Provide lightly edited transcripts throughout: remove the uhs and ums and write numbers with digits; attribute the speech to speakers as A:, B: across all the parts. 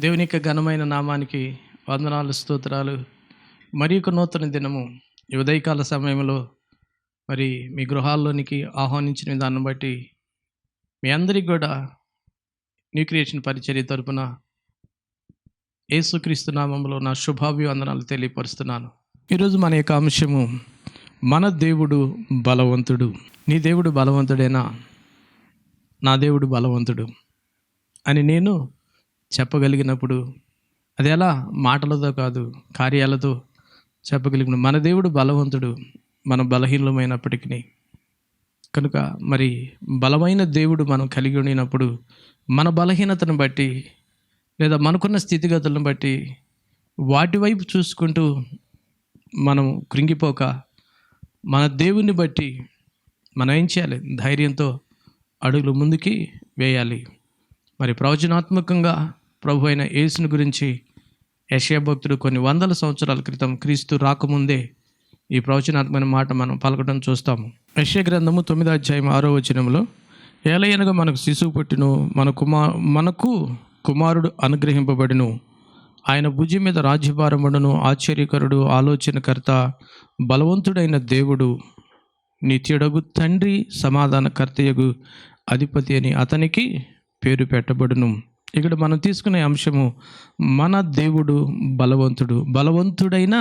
A: దేవుని యొక్క ఘనమైన నామానికి వందనాలు, స్తోత్రాలు. మరి ఒక నూతన దినము ఈ ఉదయకాల సమయంలో మరి మీ గృహాల్లోనికి ఆహ్వానించిన దాన్ని బట్టి మీ అందరికీ కూడా న్యూ క్రియేషన్ పరిచర్య తరపున యేసుక్రీస్తు నామములో నా శుభాభివందనాలు తెలియపరుస్తున్నాను. ఈరోజు మన యొక్క అంశము, మన దేవుడు బలవంతుడు. నీ దేవుడు బలవంతుడేనా? నా దేవుడు బలవంతుడు అని నేను చెప్పగలిగినప్పుడు అది ఎలా మాటలతో కాదు, కార్యాలతో చెప్పగలిగిన మన దేవుడు బలవంతుడు, మనం బలహీనమైనప్పటికీ. కనుక మరి బలమైన దేవుడు మనం కలిగి ఉండినప్పుడు మన బలహీనతను బట్టి లేదా మనకున్న స్థితిగతులను బట్టి వాటి వైపు చూసుకుంటూ మనం కృంగిపోక మన దేవుని బట్టి మనం ఏం చేయాలి? ధైర్యంతో అడుగులు ముందుకి వేయాలి. మరి ప్రవచనాత్మకంగా ప్రభు అయిన యేసుని గురించి యెషయా భక్తుడు కొన్ని వందల సంవత్సరాల క్రితం, క్రీస్తు రాకముందే ఈ ప్రవచనాత్మకమైన మాట మనం పలకడం చూస్తాము. యెషయా గ్రంథము 9వ అధ్యాయం 6వ వచనంలో, ఏలయనగా మనకు శిశువు పుట్టెను, మనకు కుమారుడు అనుగ్రహింపబడిను, ఆయన భుజం మీద రాజ్యభారముండును, ఆశ్చర్యకరుడు, ఆలోచనకర్త, బలవంతుడైన దేవుడు, నిత్యుడగు తండ్రి, సమాధానకర్తయగు అధిపతి అని అతనికి పేరు పెట్టబడును. ఇక్కడ మనం తీసుకునే అంశము, మన దేవుడు బలవంతుడు. బలవంతుడైన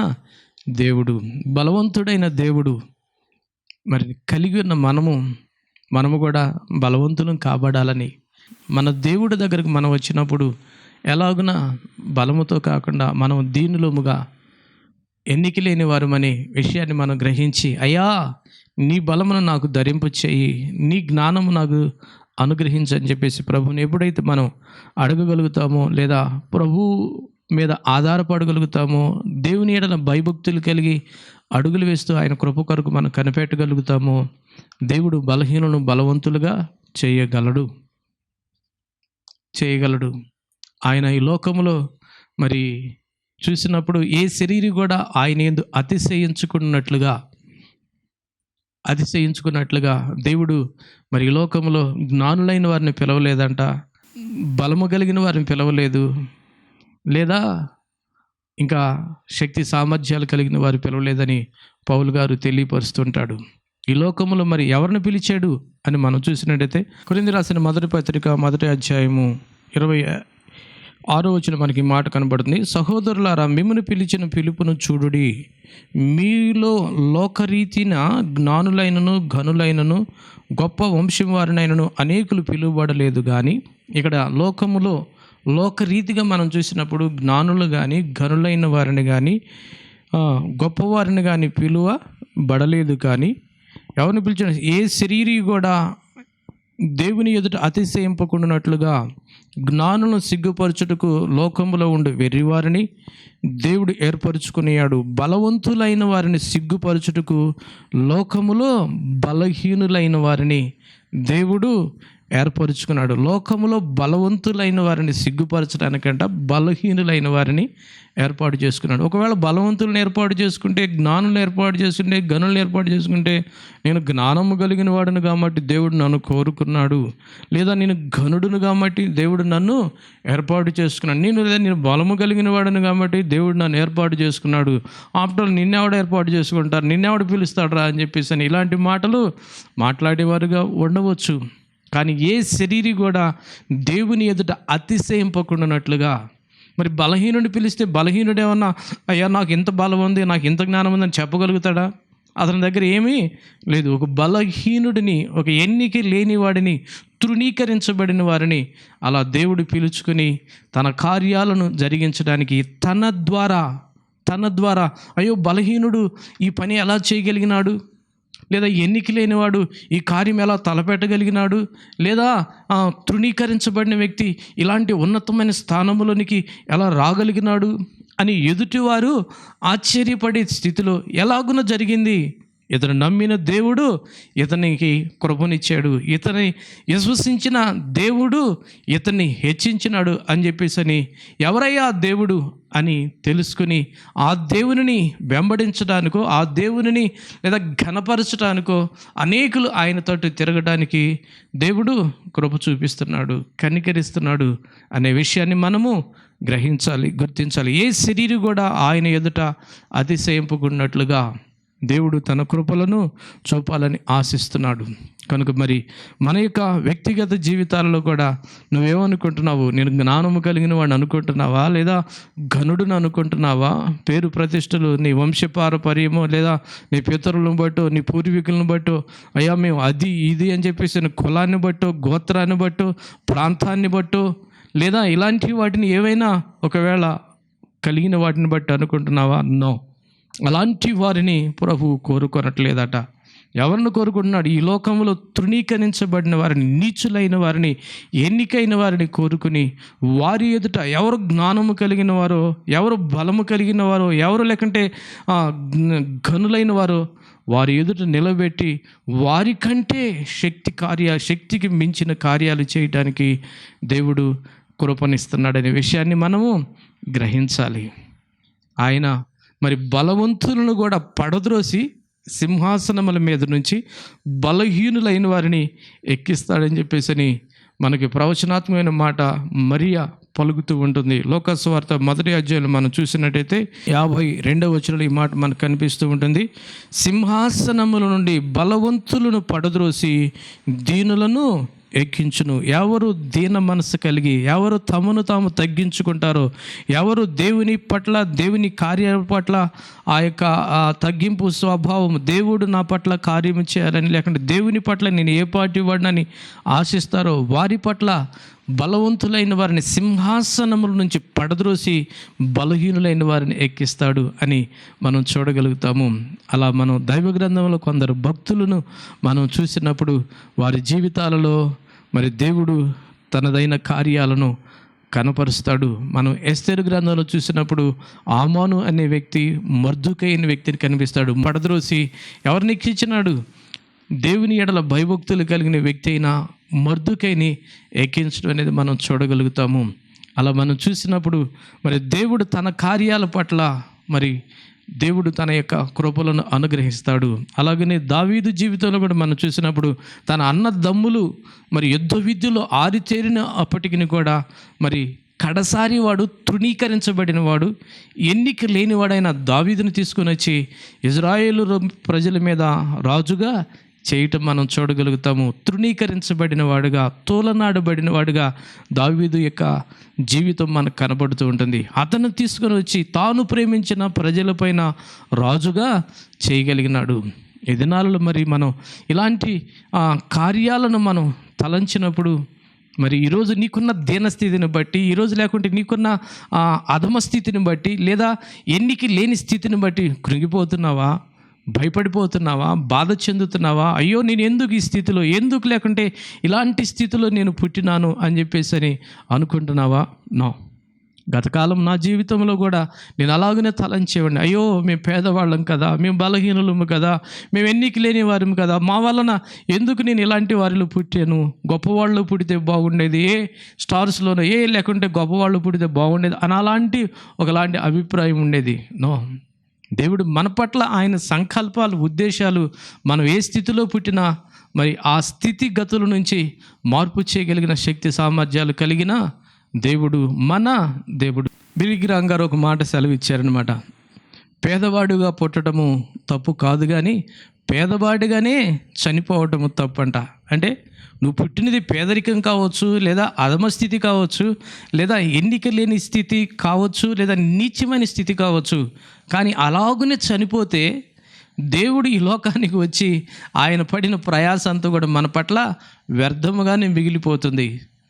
A: దేవుడు, బలవంతుడైన దేవుడు. మరి కలిగి ఉన్న మనము కూడా బలవంతులం కాబడాలని, మన దేవుడి దగ్గరకు మనం వచ్చినప్పుడు ఎలాగున బలముతో కాకుండా మనం దీనులముగా, ఎన్నిక లేని వారమనే విషయాన్ని మనం గ్రహించి, అయ్యా నీ బలమును నాకు ధరింపు చేయి, నీ జ్ఞానము నాకు అనుగ్రహించని చెప్పేసి ప్రభుని ఎప్పుడైతే మనం అడగగలుగుతామో, లేదా ప్రభు మీద ఆధారపడగలుగుతామో, దేవుని ఎడల భయభక్తులు కలిగి అడుగులు వేస్తూ ఆయన కృప కొరకు మనం కనిపెట్టగలుగుతామో, దేవుడు బలహీనులను బలవంతులుగా చేయగలడు. ఆయన ఈ లోకములో మరి చూసినప్పుడు ఏ శరీరం కూడా ఆయన యందు అతిశయించుకున్నట్లుగా దేవుడు మరి ఈ లోకంలో జ్ఞానులైన వారిని పిలవలేదంట, బలము కలిగిన వారిని పిలవలేదు, లేదా ఇంకా శక్తి సామర్థ్యాలు కలిగిన వారు పిలవలేదని పౌలు గారు తెలియపరుస్తుంటాడు. ఈ లోకంలో మరి ఎవరిని పిలిచాడు అని మనం చూసినట్టయితే, కొరింథీ రాసిన మొదటి పత్రిక 1వ అధ్యాయము 26వ వచనం మనకి మాట కనబడుతుంది. సహోదరులారా, మిమ్మల్ని పిలిచిన పిలుపును చూడుడి, మీలో లోకరీతిన జ్ఞానులైనను ఘనులైనను గొప్ప వంశం వారినైనను అనేకులు పిలువబడలేదు. కానీ ఇక్కడ లోకములో లోకరీతిగా మనం చూసినప్పుడు జ్ఞానులు కానీ, ఘనులైన వారిని కానీ, గొప్పవారిని కానీ పిలువబడలేదు. కానీ ఎవరిని పిలిచిన? ఏ శరీరీ కూడా దేవుని ఎదుట అతిశయింపకుండానట్లుగా జ్ఞానులను సిగ్గుపరచుటకు లోకములో ఉండే వెర్రివారిని దేవుడు ఏర్పరచుకునేయాడు. బలవంతులైన వారిని సిగ్గుపరచుటకు లోకములో బలహీనులైన వారిని దేవుడు ఏర్పరచుకున్నాడు. లోకములో బలవంతులైన వారిని సిగ్గుపరచడానికంట బలహీనులైన వారిని ఏర్పాటు చేసుకున్నాడు. ఒకవేళ బలవంతులను ఏర్పాటు చేసుకుంటే, జ్ఞానులను ఏర్పాటు చేసుకుంటే, గనులను ఏర్పాటు చేసుకుంటే, నేను జ్ఞానము కలిగిన వాడును కాబట్టి దేవుడు నన్ను కోరుకున్నాడు, లేదా నేను ఘనుడును కాబట్టి దేవుడు నన్ను ఏర్పాటు చేసుకున్నాడు, నేను బలము కలిగిన వాడును కాబట్టి దేవుడు నన్ను ఏర్పాటు చేసుకున్నాడు, ఆఫ్టర్ నిన్నెవడ ఏర్పాటు చేసుకుంటారు, నిన్నెవడ పిలుస్తాడు రా అని చెప్పేసి అని ఇలాంటి మాటలు మాట్లాడేవారుగా ఉండవచ్చు. కానీ ఏ శరీరి కూడా దేవుని ఎదుట అతిశయింపకుండానట్లుగా, మరి బలహీనుడిని పిలిస్తే బలహీనుడు ఏమన్నా, అయ్యా నాకు ఇంత బలం ఉంది, నాకు ఇంత జ్ఞానం ఉందని చెప్పగలుగుతాడా? అతని దగ్గర ఏమీ లేదు. ఒక బలహీనుడిని, ఒక ఎన్నిక లేని వాడిని, తృణీకరించబడిన వారిని అలా దేవుడు పిలుచుకుని తన కార్యాలను జరిగించడానికి తన ద్వారా అయ్యో బలహీనుడు ఈ పని ఎలా చేయగలిగినాడు, లేదా ఎన్నిక లేనివాడు ఈ కార్యం ఎలా తలపెట్టగలిగినాడు, లేదా తృణీకరించబడిన వ్యక్తి ఇలాంటి ఉన్నతమైన స్థానంలోనికి ఎలా రాగలిగినాడు అని ఎదుటివారు ఆశ్చర్యపడే స్థితిలో ఎలాగున జరిగింది. ఇతను నమ్మిన దేవుడు ఇతనికి కృపనిచ్చాడు, ఇతని విశ్వసించిన దేవుడు ఇతన్ని హెచ్చించినాడు అని చెప్పేసి అని ఎవరయ్యా దేవుడు అని తెలుసుకుని ఆ దేవునిని వెంబడించడానికో, ఆ దేవునిని లేదా ఘనపరచడానికో అనేకులు ఆయనతోటి తిరగడానికి దేవుడు కృప చూపిస్తున్నాడు, కనికరిస్తున్నాడు అనే విషయాన్ని మనము గ్రహించాలి, గుర్తించాలి. ఏ శరీరం కూడా ఆయన ఎదుట అతిశయింపుకున్నట్లుగా దేవుడు తన కృపలను చూపాలని ఆశిస్తున్నాడు. కనుక మరి మన యొక్క వ్యక్తిగత జీవితాలలో కూడా నువ్వేమనుకుంటున్నావు? నేను జ్ఞానము కలిగిన వాడిని అనుకుంటున్నావా, లేదా ఘనుడుని అనుకుంటున్నావా? పేరు ప్రతిష్టలు, నీ వంశపారపర్యమో, లేదా నీ పితరులను బట్టో, నీ పూర్వీకులను బట్టో, అయ్యా మేము అది ఇది అని చెప్పేసి నీ కులాన్ని బట్టో, గోత్రాన్ని బట్టో, ప్రాంతాన్ని బట్టో, లేదా ఇలాంటి వాటిని ఏవైనా ఒకవేళ కలిగిన వాటిని బట్టి అనుకుంటున్నావా? నో, అలాంటి వారిని ప్రభువు కోరుకొనట్లేదట. ఎవరిని కోరుకుంటున్నాడు? ఈ లోకంలో తృణీకరించబడిన వారిని, నీచులైన వారిని, ఎన్నికైన వారిని కోరుకుని వారి ఎదుట ఎవరు జ్ఞానము కలిగిన వారో, ఎవరు బలము కలిగిన వారో, ఎవరు లేకంటే ఘనులైన వారో వారి ఎదుట నిలబెట్టి వారికంటే శక్తికి మించిన కార్యాలు చేయడానికి దేవుడు కృపనిస్తున్నాడనే విషయాన్ని మనము గ్రహించాలి. ఆయన మరి బలవంతులను కూడా పడద్రోసి సింహాసనముల మీద నుంచి బలహీనులైన వారిని ఎక్కిస్తాడని చెప్పేసి మనకి ప్రవచనాత్మకమైన మాట మరియా పలుకుతూ ఉంటుంది. లోకాసువార్త 1వ అధ్యాయంలో మనం చూసినట్టయితే 52వ వచనంలో ఈ మాట మనకు కనిపిస్తూ ఉంటుంది. సింహాసనముల నుండి బలవంతులను పడద్రోసి దీనులను ఎక్కించును. ఎవరు దీన మనసు కలిగి, ఎవరు తమను తాము తగ్గించుకుంటారో, ఎవరు దేవుని పట్ల, దేవుని కార్యాల పట్ల ఆ యొక్క తగ్గింపు స్వభావం, దేవుడు నా పట్ల కార్యం చేయాలని, లేకుంటే దేవుని పట్ల నేను ఏ పార్టీ వాడినని ఆశిస్తారో వారి పట్ల బలవంతులైన వారిని సింహాసనముల నుంచి పడద్రోసి బలహీనులైన వారిని ఎక్కిస్తాడు అని మనం చూడగలుగుతాము. అలా మనం దైవ గ్రంథంలో కొందరు భక్తులను మనం చూసినప్పుడు వారి జీవితాలలో మరి దేవుడు తనదైన కార్యాలను కనపరుస్తాడు. మనం ఎస్తేరు గ్రంథంలో చూసినప్పుడు ఆమాను అనే వ్యక్తి మర్దుకై అనే వ్యక్తిని కనిపిస్తాడు. పడద్రోసి ఎవరిని ఎక్కించినాడు? దేవుని ఎడల భయభక్తులు కలిగిన వ్యక్తి అయిన మర్దుకైని ఎక్కించడం అనేది మనం చూడగలుగుతాము. అలా మనం చూసినప్పుడు మరి దేవుడు తన కార్యాల పట్ల మరి దేవుడు తన యొక్క కృపలను అనుగ్రహిస్తాడు. అలాగనే దావీదు జీవితంలో కూడా మనం చూసినప్పుడు తన అన్నదమ్ములు మరి యుద్ధ విద్యలో ఆరితేరిన అప్పటికి కూడా మరి కడసారి వాడు, తృణీకరించబడిన వాడు, ఎన్నిక లేనివాడైన దావీదును తీసుకొని వచ్చి ఇజ్రాయేలు ప్రజల మీద రాజుగా చేయటం మనం చూడగలుగుతాము. తృణీకరించబడిన వాడుగా, తోలనాడబడిన వాడుగా దావీదు యొక్క జీవితం మనకు కనబడుతూ ఉంటుంది. అతను తీసుకొని వచ్చి తాను ప్రేమించిన ప్రజలపైన రాజుగా చేయగలిగినాడు. ఈ దినాలలో మరి మనం ఇలాంటి కార్యాలను మనం తలంచినప్పుడు మరి ఈరోజు నీకున్న దీనస్థితిని బట్టి, ఈరోజు లేకుంటే నీకున్న అధమ స్థితిని బట్టి, లేదా ఎన్నిక లేని స్థితిని బట్టి కృంగిపోతున్నావా? భయపడిపోతున్నావా? బాధ చెందుతున్నావా? అయ్యో నేను ఎందుకు ఈ స్థితిలో, ఎందుకు లేకుంటే ఇలాంటి స్థితిలో నేను పుట్టినాను అని చెప్పేసి అనుకుంటున్నావా? నో. గతకాలం నా జీవితంలో కూడా నేను అలాగనే తలంచేవాడిని. అయ్యో మేము పేదవాళ్ళం కదా, మేము బలహీనులము కదా, మేము ఎన్నిక లేని వారం కదా, మా వలన ఎందుకు నేను ఇలాంటి వారిలో పుట్టాను, గొప్పవాళ్ళు పుడితే బాగుండేది, ఏ స్టార్స్లోనో లేకుంటే గొప్పవాళ్ళు పుడితే బాగుండేది అని అలాంటి ఒకలాంటి అభిప్రాయం ఉండేది. నో, దేవుడు మన పట్ల ఆయన సంకల్పాలు, ఉద్దేశాలు, మనం ఏ స్థితిలో పుట్టినా మరి ఆ స్థితిగతుల నుంచి మార్పు చేయగలిగిన శక్తి సామర్థ్యాలు కలిగిన దేవుడు మన దేవుడు. బిలిగ్రామ్ గారు ఒక మాట సెలవిచ్చారనమాట. పేదవాడుగా పుట్టడము తప్పు కాదు, కానీ పేదవాడిగానే చనిపోవటము తప్పంట. అంటే నువ్వు పుట్టినది పేదరికం కావచ్చు, లేదా అధమస్థితి కావచ్చు, లేదా ఎన్నిక లేని స్థితి కావచ్చు, లేదా నీచమైన స్థితి కావచ్చు, కానీ అలాగునే చనిపోతే దేవుడు ఈ లోకానికి వచ్చి ఆయన పడిన ప్రయాసంతా కూడా మన పట్ల వ్యర్థముగానే మిగిలిపోతుంది.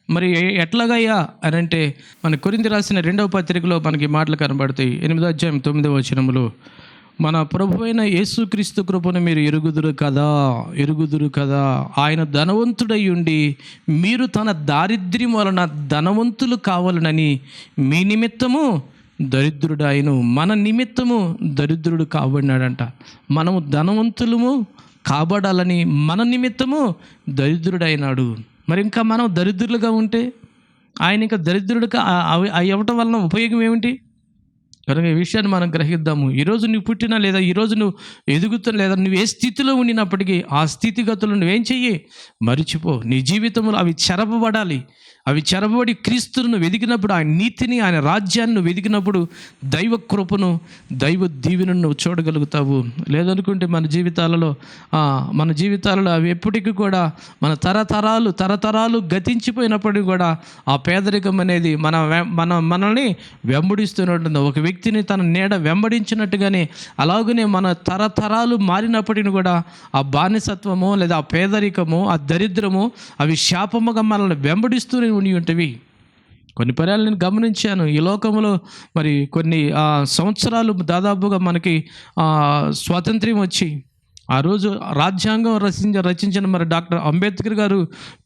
A: మరి ఎట్లాగయ్యా అని అంటే మన కొరింథీ రాసిన 2వ పత్రికలో మనకి మాటలు కనబడతాయి. 8వ అధ్యాయం 9వ వచనములో మన ప్రభు అయిన యేసుక్రీస్తు కృపను మీరు ఎరుగుదురు కదా, ఆయన ధనవంతుడై ఉండి మీరు తన దారిద్ర్యం వలన ధనవంతులు కావాలనని మీ నిమిత్తము దరిద్రుడాయను, మన నిమిత్తము దరిద్రుడు కాబడినాడంట. మనము ధనవంతులము కాబడాలని మన నిమిత్తము దరిద్రుడైనాడు. మరి ఇంకా మనం దరిద్రులుగా ఉంటే ఆయన ఇంకా దరిద్రుడుగా అవ్వటం వలన ఉపయోగం ఏమిటి? కనుక ఈ విషయాన్ని మనం గ్రహిద్దాము. ఈరోజు నువ్వు పుట్టినా లేదా ఈరోజు నువ్వు ఎదుగుతున్నా లేదా నువ్వు ఏ స్థితిలో ఉండినప్పటికీ ఆ స్థితిగతులు నువ్వేం చెయ్యి, మరిచిపో. నీ జీవితంలో అవి చెరపబడాలి. అవి చెరబడి క్రీస్తును వెదికినప్పుడు, ఆయన నీతిని, ఆయన రాజ్యాన్ని నువ్వు వెదికినప్పుడు దైవ కృపను, దైవ దీవెనను నువ్వు చూడగలుగుతావు. లేదనుకుంటే మన జీవితాలలో అవి ఎప్పటికీ కూడా మన తరతరాలు గతించిపోయినప్పటికీ కూడా ఆ పేదరికం అనేది మనల్ని వెంబడిస్తూనే ఉంటుంది. ఒక వ్యక్తిని తన నీడ వెంబడించినట్టుగానే అలాగనే మన తరతరాలు మారినప్పటికీ కూడా ఆ బానిసత్వము లేదా ఆ పేదరికము, ఆ దరిద్రము అవి శాపముగా మనల్ని వెంబడిస్తూనే ఉండి ఉంటవి. కొన్ని పర్యాలు నేను గమనించాను. ఈ లోకంలో మరి కొన్ని సంవత్సరాలు దాదాపుగా మనకి స్వాతంత్ర్యం వచ్చి ఆ రోజు రాజ్యాంగం రచించిన మరి డాక్టర్ అంబేద్కర్ గారు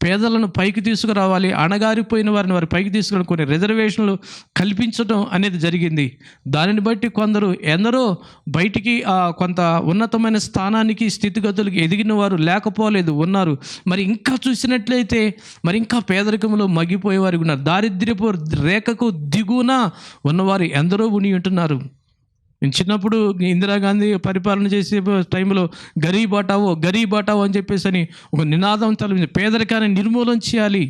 A: పేదలను పైకి తీసుకురావాలి, అణగారిపోయిన వారిని వారి పైకి తీసుకుని కొన్ని రిజర్వేషన్లు కల్పించడం అనేది జరిగింది. దానిని బట్టి ఎందరో బయటికి కొంత ఉన్నతమైన స్థానానికి, స్థితిగతులకు ఎదిగిన వారు లేకపోలేదు, ఉన్నారు. మరి ఇంకా చూసినట్లయితే మరి ఇంకా పేదరికంలో మగ్గిపోయేవారు ఉన్నారు. దారిద్ర్యపు రేఖకు దిగువన ఉన్నవారు ఎందరో ఉండి ఉంటున్నారు. నేను చిన్నప్పుడు ఇందిరాగాంధీ పరిపాలన చేసే టైంలో గరీబ్ హటావో అని చెప్పేసి అని ఒక నినాదం తలపింది. పేదరికాన్ని నిర్మూలన చేయాలి.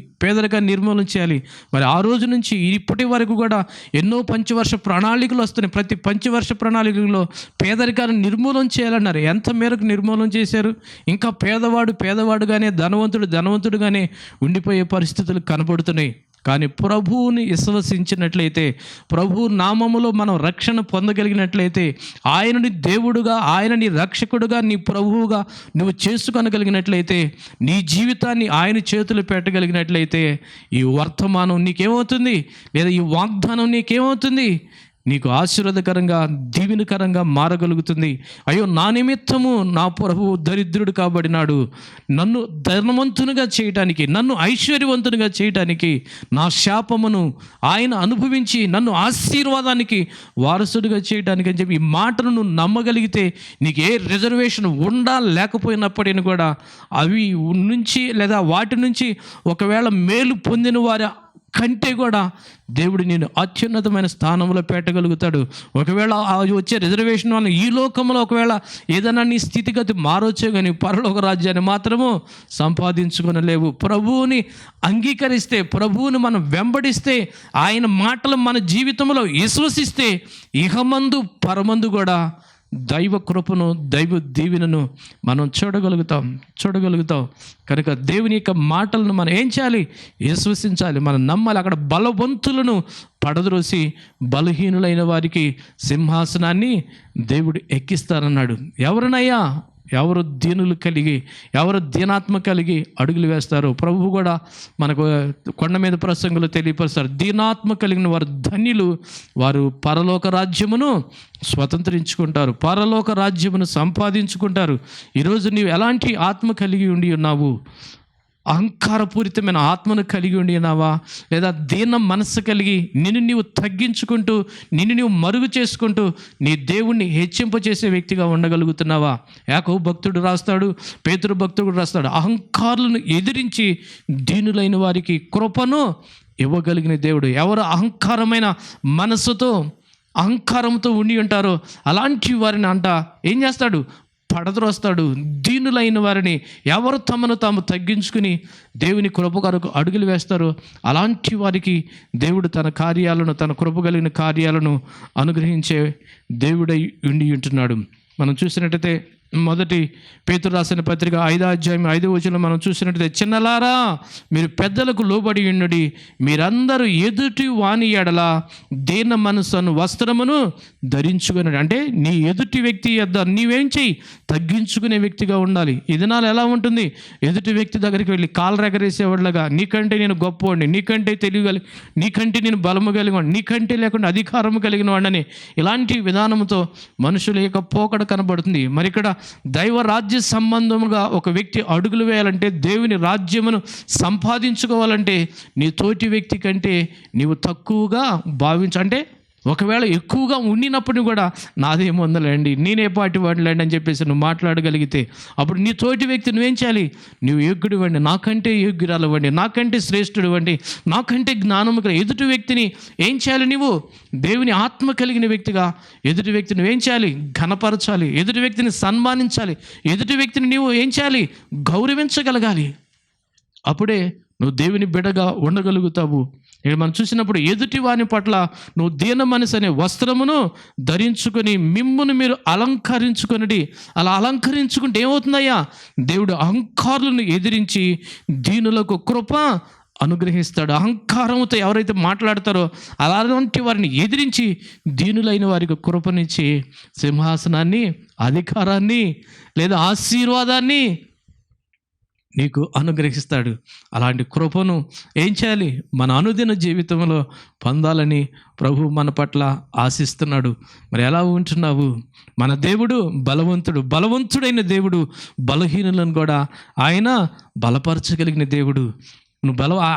A: మరి ఆ రోజు నుంచి ఇప్పటి వరకు కూడా ఎన్నో పంచవర్ష ప్రణాళికలు వస్తున్నాయి. ప్రతి పంచవర్ష ప్రణాళికలో పేదరికాన్ని నిర్మూలన చేయాలన్నారు. ఎంత మేరకు నిర్మూలన చేశారు? ఇంకా పేదవాడుగానే, ధనవంతుడుగానే ఉండిపోయే పరిస్థితులు కనపడుతున్నాయి. కానీ ప్రభువుని విశ్వసించినట్లయితే, ప్రభు నామములో మనం రక్షణ పొందగలిగినట్లయితే, ఆయనని దేవుడుగా, ఆయనని రక్షకుడుగా, నీ ప్రభువుగా నువ్వు చేసుకొనగలిగినట్లయితే, నీ జీవితాన్ని ఆయన చేతులు పెట్టగలిగినట్లయితే, ఈ వర్తమానం నీకేమవుతుంది, లేదా ఈ వాగ్దానం నీకేమవుతుంది? నీకు ఆశీర్వాదకరంగా, దీవెనకరంగా మారగలుగుతుంది. అయ్యో, నా నిమిత్తము నా ప్రభువు దరిద్రుడు కాబడినాడు, నన్ను ధనవంతునిగా చేయటానికి, నన్ను ఐశ్వర్యవంతునిగా చేయటానికి, నా శాపమును ఆయన అనుభవించి నన్ను ఆశీర్వాదానికి వారసుడిగా చేయటానికి అని చెప్పి ఈ మాటను నువ్వు నమ్మగలిగితే, నీకు ఏ రిజర్వేషన్ లేకపోయినప్పటికీ కూడా అవి నుంచి లేదా వాటి నుంచి ఒకవేళ మేలు పొందిన వారి కంటే కూడా దేవుడు నేను అత్యున్నతమైన స్థానంలో పెట్టగలుగుతాడు. ఒకవేళ వచ్చే రిజర్వేషన్ వల్ల ఈ లోకంలో ఒకవేళ ఏదైనా నీ స్థితిగతి మారొచ్చే, కానీ పరలోక రాజ్యాన్ని మాత్రము సంపాదించుకొనలేవు. ప్రభువుని అంగీకరిస్తే, ప్రభువుని మనం వెంబడిస్తే, ఆయన మాటలు మన జీవితంలో విశ్వసిస్తే, ఇహమందు పరమందు కూడా దైవ కృపను, దైవ దీవెనను మనం చూడగలుగుతాం. కనుక దేవుని యొక్క మాటలను మనం ఏం చేయాలి? విశ్వసించాలి, మనం నమ్మాలి. అక్కడ బలవంతులను పడద్రోసి బలహీనులైన వారికి సింహాసనాన్ని దేవుడు ఎక్కిస్తారన్నాడు. ఎవరు దీనులు కలిగి, ఎవరు దీనాత్మ కలిగి అడుగులు వేస్తారో ప్రభువు కూడా మనకు కొండ మీద ప్రసంగులు తెలియపరుస్తారు. దీనాత్మ కలిగిన వారు ధన్యులు, వారు పరలోక రాజ్యమును స్వతంత్రించుకుంటారు, పరలోక రాజ్యమును సంపాదించుకుంటారు. ఈరోజు నీవు ఎలాంటి ఆత్మ కలిగి ఉండి ఉన్నావు? అహంకారపూరితమైన ఆత్మను కలిగి ఉండినావా, లేదా దీన మనస్సు కలిగి నిన్ను నీవు తగ్గించుకుంటూ, నిన్ను నీవు మరుగు చేసుకుంటూ నీ దేవుణ్ణి హెచ్చింపచేసే వ్యక్తిగా ఉండగలుగుతున్నావా? యాకోబు భక్తుడు రాస్తాడు, పేతురు భక్తుడు రాస్తాడు, అహంకారులను ఎదిరించి దీనులైన వారికి కృపను ఇవ్వగలిగిన దేవుడు. ఎవరు అహంకారమైన మనస్సుతో, అహంకారంతో ఉండి ఉంటారో అలాంటి వారిని ఏం చేస్తాడు? పడద్రోస్తాడు. దీనులైన వారిని, ఎవరు తమను తాము తగ్గించుకుని దేవుని కృప కొరకు అడుగులు వేస్తారో అలాంటి వారికి దేవుడు తన కార్యాలను, తన కృప కలిగిన కార్యాలను అనుగ్రహించే దేవుడై ఉండి ఉంటున్నాడు. మనం చూసినట్టయితే మొదటి పేతురు రాసిన పత్రిక 5వ అధ్యాయం 5వ వచనంలో మనం చూసినట్టయితే, చిన్నలారా మీరు పెద్దలకు లోబడి ఉండుడి, మీరందరూ ఎదుటి వాని ఎడల దీన మనస్సును వస్త్రమును ధరించుకుని. అంటే నీ ఎదుటి వ్యక్తి యొద్ద నీవేం చెయ్యి? తగ్గించుకునే వ్యక్తిగా ఉండాలి. ఈ దినాలు ఎలా ఉంటుంది? ఎదుటి వ్యక్తి దగ్గరికి వెళ్ళి కాళ్ళు ఎగరేసేవాళ్ళగా, నీకంటే నేను గొప్పవాడిని, నీకంటే తెలియగలి, నీకంటే నేను బలము కలిగిన వాడిని, నీకంటే లేకుండా అధికారము కలిగిన వాడిని, ఇలాంటి విధానంతో మనుషుల యొక్క పోకడ కనబడుతుంది. మరి ఇక్కడ దైవ రాజ్య సంబంధముగా ఒక వ్యక్తి అడుగులు వేయాలంటే, దేవుని రాజ్యమును సంపాదించుకోవాలంటే నీ తోటి వ్యక్తి కంటే నీవు తక్కువగా అంటే ఒకవేళ ఎక్కువగా ఉండినప్పుడు కూడా నాదేముందలేండి, నేనే పాటి వాడిలేండి అని చెప్పేసి నువ్వు మాట్లాడగలిగితే అప్పుడు నీ తోటి వ్యక్తి నువ్వేం చేయాలి? నువ్వు యోగ్యుడు వండి, నాకంటే యోగ్యురాలు వండి, నాకంటే శ్రేష్ఠుడు వండి, నాకంటే జ్ఞానము ఎదుటి వ్యక్తిని ఏం చేయాలి? నువ్వు దేవుని ఆత్మ కలిగిన వ్యక్తిగా ఎదుటి వ్యక్తిని నువ్వేం చేయాలి? ఘనపరచాలి. ఎదుటి వ్యక్తిని సన్మానించాలి. ఎదుటి వ్యక్తిని నువ్వు ఏం చేయాలి? గౌరవించగలగాలి. అప్పుడే నువ్వు దేవుని బిడ్డగా ఉండగలుగుతావు. ఇక్కడ మనం చూసినప్పుడు ఎదుటి వాని పట్ల నువ్వు దీన మనసు అనే వస్త్రమును ధరించుకొని మిమ్మును మీరు అలంకరించుకొనిడి. అలా అలంకరించుకుంటే ఏమవుతుందయ్యా? దేవుడు అహంకారులను ఎదిరించి దీనులకు కృప అనుగ్రహిస్తాడు. అహంకారంతో ఎవరైతే మాట్లాడతారో అలాంటి వారిని ఎదిరించి దీనులైన వారికి కృపనిచ్చి సింహాసనాన్ని, అధికారాన్ని లేదా ఆశీర్వాదాన్ని నీకు అనుగ్రహిస్తాడు. అలాంటి కృపను ఏం చేయాలి? మన అనుదిన జీవితంలో పొందాలని ప్రభు మన పట్ల ఆశిస్తున్నాడు. మరి ఎలా ఉంటున్నావు? మన దేవుడు బలవంతుడైన దేవుడు. బలహీనులను కూడా ఆయన బలపరచగలిగిన దేవుడు.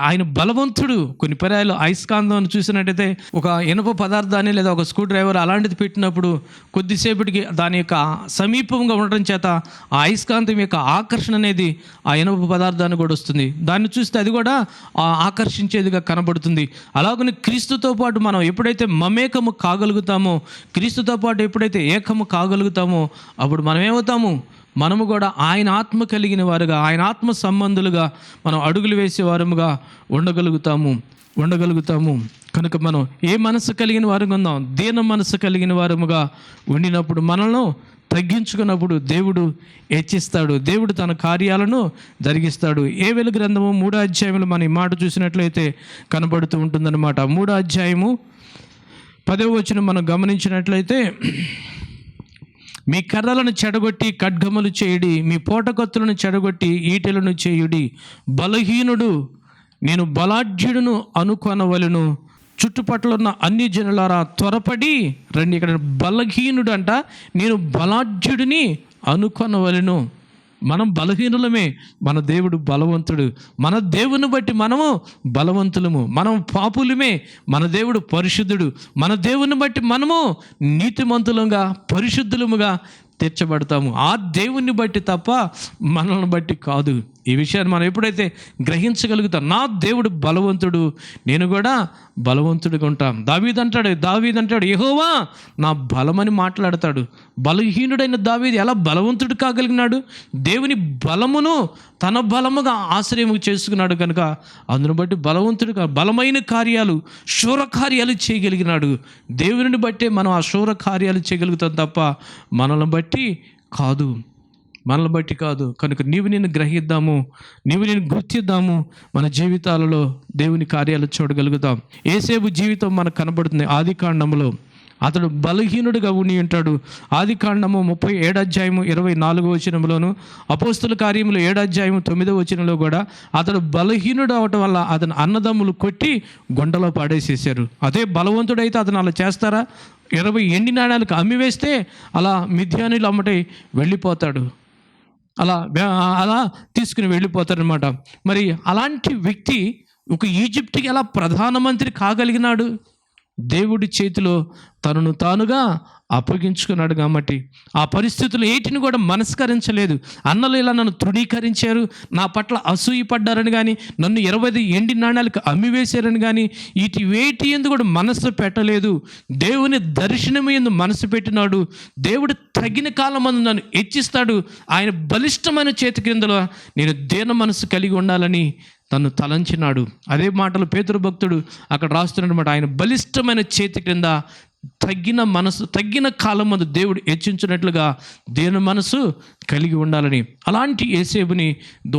A: ఆయన బలవంతుడు. కొన్ని పర్యాయాలు అయస్కాంతం చూసినట్టయితే ఒక ఇనుప పదార్థాన్ని లేదా ఒక స్క్రూ డ్రైవర్ అలాంటిది పెట్టినప్పుడు కొద్దిసేపటికి దాని యొక్క సమీపంగా ఉండడం చేత ఆ అయస్కాంతం యొక్క ఆకర్షణ అనేది ఆ ఇనుప పదార్థాన్ని కూడా వస్తుంది. దాన్ని చూస్తే అది కూడా ఆకర్షించేదిగా కనబడుతుంది. అలాగని క్రీస్తుతో పాటు మనం ఎప్పుడైతే మమేకము కాగలుగుతామో, క్రీస్తుతో పాటు ఎప్పుడైతే ఏకము కాగలుగుతామో అప్పుడు మనం ఏమవుతాము? మనము కూడా ఆయన ఆత్మ కలిగిన వారుగా, ఆయన ఆత్మ సంబంధులుగా మనం అడుగులు వేసేవారముగా ఉండగలుగుతాము. కనుక మనం ఏ మనసు కలిగిన వారుగా ఉందాం? దీన మనసు కలిగిన వారముగా ఉండినప్పుడు మనల్ని తగ్గించుకున్నప్పుడు దేవుడు హెచ్చిస్తాడు. దేవుడు తన కార్యాలను జరిగిస్తాడు. ఏవెలు గ్రంథము 3వ అధ్యాయంలో మనం ఈ మాట చూసినట్లయితే కనబడుతూ ఉంటుందన్నమాట. 3వ అధ్యాయము 10వ వచనం మనం గమనించినట్లయితే, మీ కర్రలను చెడగొట్టి ఖడ్గములు చేయుడి, మీ పోటకత్తులను చెడగొట్టి ఈటెలను చేయుడి. బలహీనుడు నేను బలాఢ్యుడును అనుకొనవలెను, చుట్టుపక్కల ఉన్న అన్ని జనులారా త్వరపడి రండి. ఇక్కడ బలహీనుడు అంట, నేను బలాఢ్యుడిని అనుకొనవలెను. మనం బలహీనులమే, మన దేవుడు బలవంతుడు. మన దేవుని బట్టి మనము బలవంతులము. మనం పాపులమే, మన దేవుడు పరిశుద్ధుడు. మన దేవుని బట్టి మనము నీతిమంతులుగా, పరిశుద్ధులముగా తీర్చబడతాము. ఆ దేవుణ్ణి బట్టి తప్ప మనల్ని బట్టి కాదు. ఈ విషయాన్ని మనం ఎప్పుడైతే గ్రహించగలుగుతాం, నా దేవుడు బలవంతుడు, నేను కూడా బలవంతుడిగా ఉంటాం. దావీదు అంటాడు యెహోవా నా బలమని మాట్లాడతాడు. బలహీనుడైన దావీదు ఎలా బలవంతుడు కాగలిగినాడు? దేవుని బలమును తన బలముగా ఆశ్రయము చేసుకున్నాడు కనుక అందును బట్టి బలవంతుడుగా బలమైన కార్యాలు, శూర కార్యాలు చేయగలిగినాడు. దేవుని బట్టే మనం ఆ శూర కార్యాలు చేయగలుగుతాం తప్ప మనల్ని బట్టి కాదు. కనుక నీవు నేను గ్రహిద్దాము, నీవు నేను గుర్తిద్దాము. మన జీవితాలలో దేవుని కార్యాలు చూడగలుగుతాం. యేసేపు జీవితం మనకు కనబడుతుంది. ఆదికాండములో అతడు బలహీనుడిగా ఉండి ఉంటాడు. ఆదికాండము 37వ అధ్యాయము 24వ వచనంలోను, అపోస్తుల కార్యములు 7వ అధ్యాయము 9వ వచనంలో కూడా అతడు బలహీనుడు అవటం వల్ల అతను అన్నదమ్ములు కొట్టి గుండలో పాడేసేసారు. అదే బలవంతుడైతే అతను అలా చేస్తారా? 20 ఎండి నాణాలకు అమ్మివేస్తే అలా మిద్యానీలు అమ్మటై వెళ్ళిపోతాడు. అలా తీసుకుని వెళ్ళిపోతారనమాట. మరి అలాంటి వ్యక్తి ఒక ఈజిప్ట్కి ఎలా ప్రధానమంత్రి కాగలిగినాడు? దేవుడి చేతిలో తనను తానుగా అప్పగించుకున్నాడు కాబట్టి ఆ పరిస్థితులు ఏటిని కూడా మనస్కరించలేదు. అన్నలు ఇలా నన్ను తృణీకరించారు, నా పట్ల అసూయపడ్డారని కానీ, నన్ను 20 ఎండి నాణాలకు అమ్మివేశారని కానీ వీటి వేటి ఎందు కూడా మనసు పెట్టలేదు. దేవుని దర్శనం ఎందు మనసు పెట్టినాడు. దేవుడు తగిన కాలమందు నన్ను హెచ్చిస్తాడు. ఆయన బలిష్టమైన చేతి క్రిందలో నేను దీన మనసు కలిగి ఉండాలని తను తలంచినాడు. అదే మాటలు పేతురు భక్తుడు అక్కడ రాస్తున్నమాట. ఆయన బలిష్టమైన చేతి క్రింద తగ్గిన కాలం మందు దేవుడు హెచ్చించినట్లుగా దీన మనసు కలిగి ఉండాలని, అలాంటి యేసేపుని,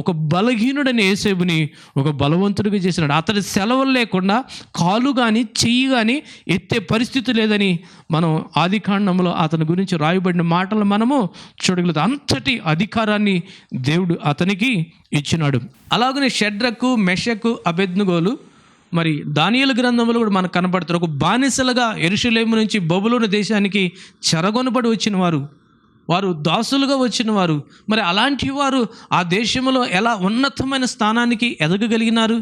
A: ఒక బలహీనుడని యేసేపుని ఒక బలవంతుడిగా చేసినాడు. అతడి సెలవులు లేకుండా కాలు కానీ చెయ్యి కానీ ఎత్తే పరిస్థితి లేదని మనం ఆదికాండంలో అతని గురించి రాయబడిన మాటలు మనము చూడగలుగుతాం. అంతటి అధికారాన్ని దేవుడు అతనికి ఇచ్చినాడు. అలాగనే షడ్రకు, మెషకు, అబేద్నెగోలు మరి దానియేలు గ్రంథంలో కూడా మనకు కనబడతారు. ఒక బానిసలుగా యెరూషలేము నుంచి బబులోను దేశానికి చెరగొనబడి వచ్చిన వారు దాసులుగా వచ్చిన వారు. మరి అలాంటి వారు ఆ దేశంలో ఎలా ఉన్నతమైన స్థానానికి ఎదగగలిగినారు?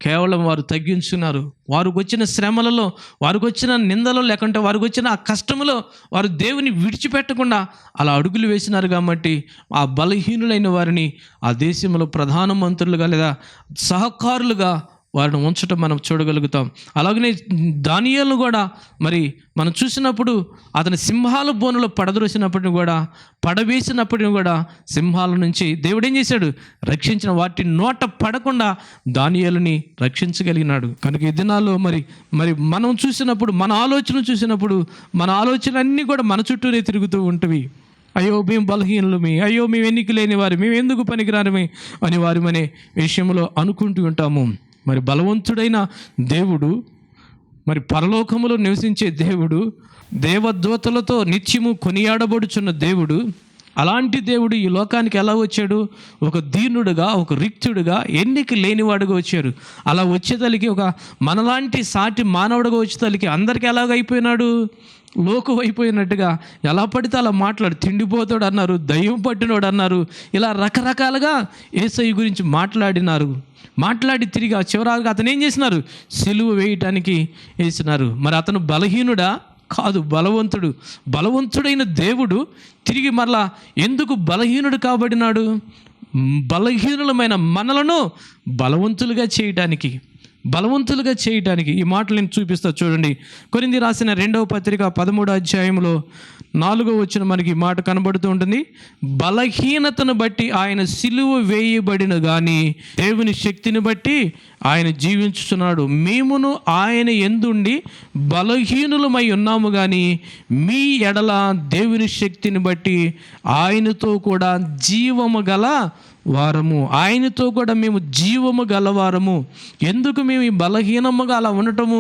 A: కేవలం వారు తగ్గించుకున్నారు. వారికి వచ్చిన శ్రమలలో, వారికి వచ్చిన నిందలో, లేకుంటే వారికి వచ్చిన ఆ కష్టములో వారు దేవుని విడిచిపెట్టకుండా అలా అడుగులు వేసినారు. కాబట్టి ఆ బలహీనులైన వారిని ఆ దేశంలో ప్రధానమంత్రులుగా లేదా సహకారులుగా వారిని ఉంచటం మనం చూడగలుగుతాం. అలాగనే దానియేలును కూడా మరి మనం చూసినప్పుడు అతని సింహాల బోనులో పడవేసినప్పటిని కూడా సింహాల నుంచి దేవుడు ఏం చేశాడు? రక్షించిన వాటి నోట పడకుండా దానియేలుని రక్షించగలిగినాడు. కనుక ఈ దినాల్లో మరి మనం చూసినప్పుడు, మన ఆలోచన అన్నీ కూడా మన చుట్టూనే తిరుగుతూ ఉంటవి. అయ్యో మేము బలహీనులమి, అయ్యో మేము ఎన్నిక లేని వారి, మేము ఎందుకు పనికిరారమి అని వారి విషయంలో అనుకుంటూ ఉంటాము. మరి బలవంతుడైన దేవుడు, మరి పరలోకములో నివసించే దేవుడు, దేవదూతలతో నిత్యము కొనియాడబడుచున్న దేవుడు, అలాంటి దేవుడు ఈ లోకానికి ఎలా వచ్చాడు? ఒక దీనుడుగా, ఒక రిక్తుడుగా, ఎన్నిక లేనివాడుగా వచ్చారు. అలా వచ్చేతలికి ఒక మనలాంటి సాటి మానవుడుగా వచ్చేతలికి అందరికీ ఎలాగైపోయినాడు? లోకు అయిపోయినట్టుగా ఎలా పడితే అలా మాట్లాడు, తిండిపోతాడు అన్నారు, దయ్యం పట్టినోడు అన్నారు, ఇలా రకరకాలుగా యేసయ్య గురించి మాట్లాడి తిరిగి చివరాగా అతను ఏం చేసినారు? సిలువ వేయటానికి వేసినారు. మరి అతను బలహీనుడా? కాదు, బలవంతుడైన దేవుడు తిరిగి మరలా ఎందుకు బలహీనుడు కాబడినాడు? బలహీనులమైన మనలను బలవంతులుగా చేయటానికి ఈ మాటలు నేను చూపిస్తా చూడండి. కొరింథీ రాసిన 2వ పత్రిక 13వ అధ్యాయంలో 4వ వచనం మనకి ఈ మాట కనబడుతూ ఉంటుంది. బలహీనతను బట్టి ఆయన సిలువ వేయబడిన గాని దేవుని శక్తిని బట్టి ఆయన జీవించుచున్నాడు. మేమును ఆయన యందుండి బలహీనులమై ఉన్నాము కానీ మీ ఎడల దేవుని శక్తిని బట్టి ఆయనతో కూడా జీవము గల వారము, ఆయనతో కూడా మేము జీవము గలవారము. ఎందుకు మేము ఈ బలహీనముగా అలా ఉండటము?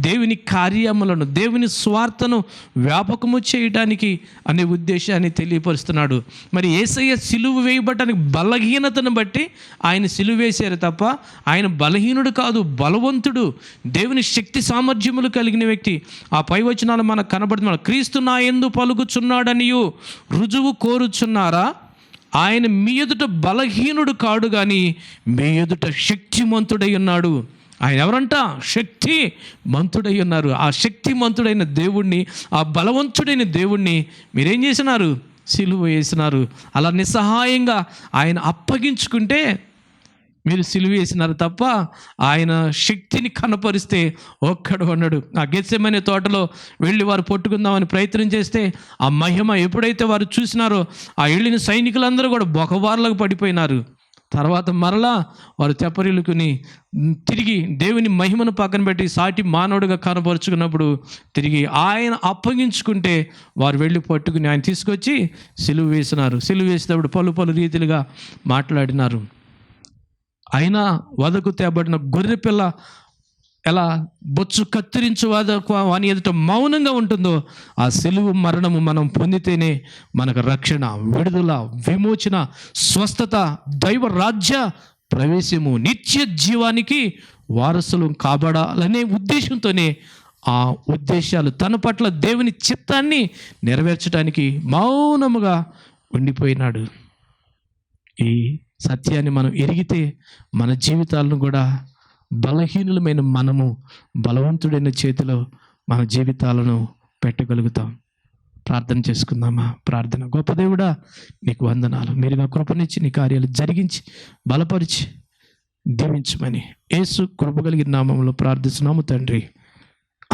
A: దేవుని కార్యములను, దేవుని స్వార్థను వ్యాపకము చేయడానికి అనే ఉద్దేశాన్ని తెలియపరుస్తున్నాడు. మరి యేసయ్య సిలువ వేయబడటానికి బలహీనతను బట్టి ఆయన సిలువ వేశారు తప్ప ఆయన బలహీనుడు కాదు, బలవంతుడు, దేవుని శక్తి సామర్థ్యములు కలిగిన వ్యక్తి. ఆ పై వచనాలు మనకు కనబడుతున్నాడు. క్రీస్తు నా యందు పలుకుచున్నాడనియు రుజువు కోరుచున్నారా? ఆయన మీ ఎదుట బలహీనుడు కాడు కానీ మీ ఎదుట శక్తిమంతుడై ఉన్నాడు. ఆయన ఎవరంట? శక్తిమంతుడై ఉన్నారు. ఆ శక్తిమంతుడైన దేవుణ్ణి, ఆ బలవంతుడైన దేవుణ్ణి మీరేం చేసినారు? సిలువ వేసినారు. అలా నిస్సహాయంగా ఆయన అప్పగించుకుంటే మీరు సిలువ వేసినారు తప్ప ఆయన శక్తిని కనపరిస్తే ఒక్కడు అన్నాడు. ఆ గెత్సెమనే తోటలో వెళ్ళి వారు పట్టుకుందామని ప్రయత్నం చేస్తే ఆ మహిమ ఎప్పుడైతే వారు చూసినారో ఆ వెళ్ళిన సైనికులందరూ కూడా బొకబార్లకు పడిపోయినారు. తర్వాత మరలా వారు తెప్పరిల్లుకుని తిరిగి దేవుని మహిమను పక్కన పెట్టి సాటి మానవుడిగా కనపరుచుకున్నప్పుడు తిరిగి ఆయన అప్పగించుకుంటే వారు వెళ్ళి పట్టుకుని ఆయన తీసుకొచ్చి సిలువ వేసినారు. సిలువ వేసినప్పుడు పలు రీతిలుగా మాట్లాడినారు. అయినా వదకు తేబడిన గొర్రెపిల్ల ఎలా బొచ్చు కత్తిరించు వాని ఎదుట మౌనంగా ఉంటుందో ఆ సిలువ మరణము మనం పొందితేనే మనకు రక్షణ, విడుదల, విమోచన, స్వస్థత, దైవ రాజ్య ప్రవేశము, నిత్య జీవానికి వారసులు కాబడాలనే ఉద్దేశంతోనే ఆ ఉద్దేశాలు తన పట్ల దేవుని చిత్తాన్ని నెరవేర్చడానికి మౌనముగా ఉండిపోయినాడు. ఈ సత్యాన్ని మనం ఎరిగితే మన జీవితాలను కూడా బలహీనులమైన మనము బలవంతుడైన చేతిలో మన జీవితాలను పెట్టగలుగుతాం. ప్రార్థన చేసుకుందామా? ప్రార్థన. గొప్ప దేవుడా, నీకు వందనాలు. మీరు నా కృపనిచ్చి నీ కార్యాలు జరిగించి బలపరిచి దీవించమని యేసు కృప కలిగిన నామములో ప్రార్థిస్తున్నాము తండ్రి.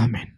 A: ఆమేన్.